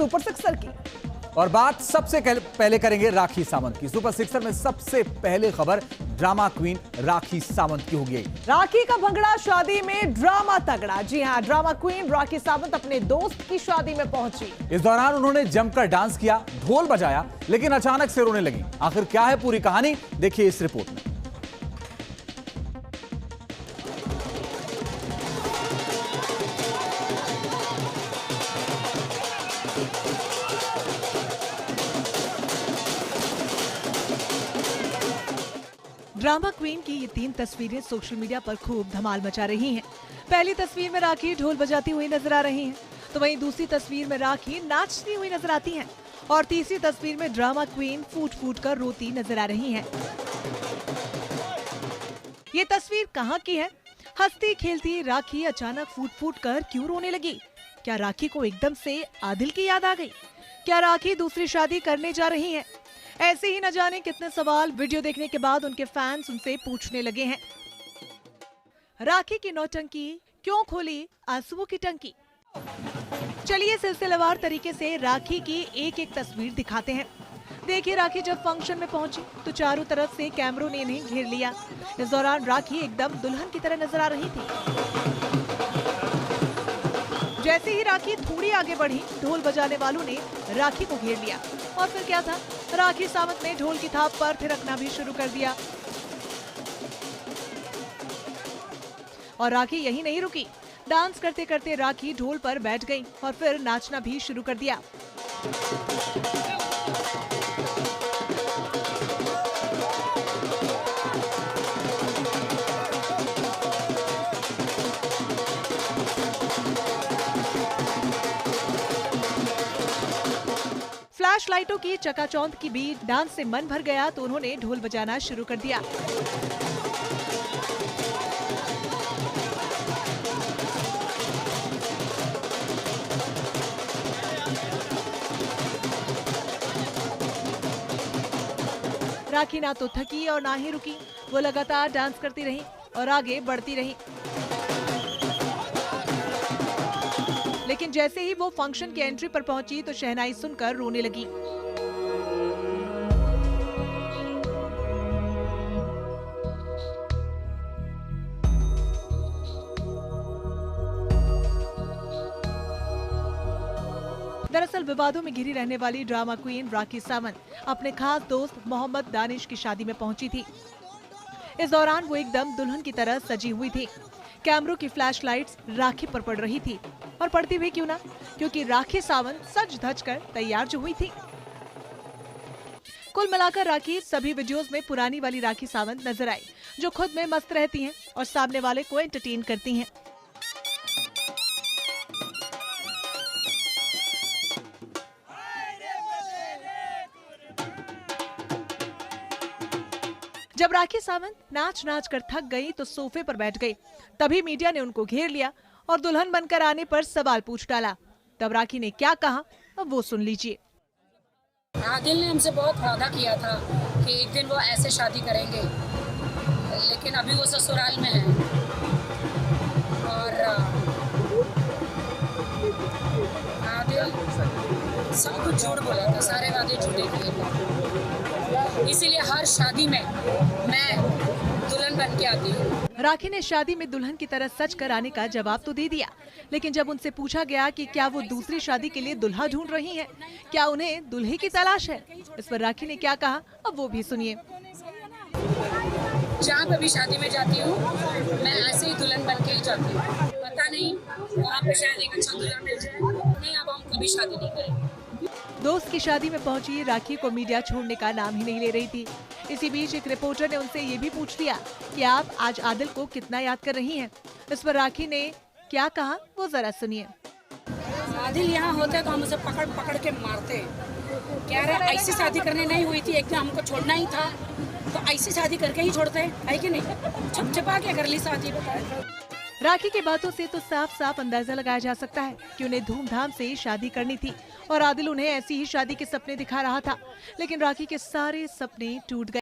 Super sixer की। और बात सबसे पहले करेंगे राखी सावंत की। सुपर सिक्सर में सबसे पहले खबर ड्रामा क्वीन राखी सावंत की होगी। राखी का भंगड़ा, शादी में ड्रामा तगड़ा। जी हां, ड्रामा क्वीन राखी सावंत अपने दोस्त की शादी में पहुंची। इस दौरान उन्होंने जमकर डांस किया, ढोल बजाया, लेकिन अचानक से रोने लगी। आखिर क्या है पूरी कहानी, देखिए इस रिपोर्ट में। ड्रामा क्वीन की ये 3 तस्वीरें सोशल मीडिया पर खूब धमाल मचा रही हैं। पहली तस्वीर में राखी ढोल बजाती हुई नजर आ रही हैं, तो वहीं दूसरी तस्वीर में राखी नाचती हुई नजर आती हैं और तीसरी तस्वीर में ड्रामा क्वीन फूट फूट कर रोती नजर आ रही हैं। ये तस्वीर कहाँ की है? हंसती खेलती राखी अचानक फूट फूट कर क्यों रोने लगी? क्या राखी को एकदम से आदिल की याद आ गई? क्या राखी दूसरी शादी करने जा रही है? ऐसे ही न जाने कितने सवाल वीडियो देखने के बाद उनके फैंस उनसे पूछने लगे हैं। राखी की नौटंकी, क्यों खोली आंसुओं की टंकी? चलिए सिलसिलेवार तरीके से राखी की एक एक तस्वीर दिखाते हैं। देखिए, राखी जब फंक्शन में पहुंची तो चारों तरफ से कैमरों ने इन्हें घेर लिया। इस दौरान राखी एकदम दुल्हन की तरह नजर आ रही थी। जैसे ही राखी थोड़ी आगे बढ़ी, ढोल बजाने वालों ने राखी को घेर लिया और फिर क्या था, राखी सावंत ने ढोल की थाप पर थिरकना भी शुरू कर दिया। और राखी यही नहीं रुकी, डांस करते करते राखी ढोल पर बैठ गई और फिर नाचना भी शुरू कर दिया। फ्लैश लाइटों की चकाचौंध की बीच डांस से मन भर गया तो उन्होंने ढोल बजाना शुरू कर दिया। राखी ना तो थकी और ना ही रुकी, वो लगातार डांस करती रही और आगे बढ़ती रही। लेकिन जैसे ही वो फंक्शन की एंट्री पर पहुंची तो शहनाई सुनकर रोने लगी। दरअसल विवादों में घिरी रहने वाली ड्रामा क्वीन राखी सावंत अपने खास दोस्त मोहम्मद दानिश की शादी में पहुंची थी। इस दौरान वो एकदम दुल्हन की तरह सजी हुई थी। कैमरों की फ्लैश लाइट्स राखी पर पड़ रही थी, और पड़ती भी क्यों ना, क्योंकि राखी सावंत सज धज कर तैयार जो हुई थी। कुल मिलाकर राखी सभी वीडियोस में पुरानी वाली राखी सावंत नजर आई, जो खुद में मस्त रहती हैं और सामने वाले को एंटरटेन करती हैं। जब राखी सावंत नाच नाच कर थक गई तो सोफे पर बैठ गई। तभी मीडिया ने उनको घेर लिया और दुल्हन बनकर आने पर सवाल पूछ डाला। तब राखी ने क्या कहा, अब वो सुन लीजिए। आदिल ने हमसे बहुत वादा किया था कि एक दिन वो ऐसे शादी करेंगे, लेकिन अभी वो ससुराल में है और आदिल सब कुछ झूठ बोला था, सारे वादे झूठे किए थे। इसीलिए हर शादी में मैं दुल्हन बन के आती हूँ। राखी ने शादी में दुल्हन की तरह सच कर आने का जवाब तो दे दिया, लेकिन जब उनसे पूछा गया कि क्या वो दूसरी शादी के लिए दुल्हा ढूंढ रही हैं, क्या उन्हें दुल्हे की तलाश है, इस पर राखी ने क्या कहा, अब वो भी सुनिए। जहाँ पे भी शादी में जाती हूँ मैं ऐसे ही दुल्हन बन के ही जाती हूँ। पता नहीं वहाँ पे शायद एक अच्छा दुल्हा मिल जाए। नहीं, अब हम कभी शादी नहीं करेंगे। दोस्त की शादी में पहुंची राखी को मीडिया छोड़ने का नाम ही नहीं ले रही थी। इसी बीच एक रिपोर्टर ने उनसे ये भी पूछ लिया कि आप आज आदिल को कितना याद कर रही हैं। इस पर राखी ने क्या कहा, वो जरा सुनिए। आदिल यहाँ होते तो हम उसे पकड़ पकड़ के मारते। कह रहे ऐसी शादी करनी नहीं हुई थी, एक दिन हमको छोड़ना ही था, तो ऐसी शादी करके ही छोड़ते है कि नहीं? छुप छुपा के कर ली शादी। राखी की बातों से तो साफ साफ अंदाजा लगाया जा सकता है कि उन्हें धूमधाम से शादी करनी थी और आदिल उन्हें ऐसी ही शादी के सपने दिखा रहा था, लेकिन राखी के सारे सपने टूट गए।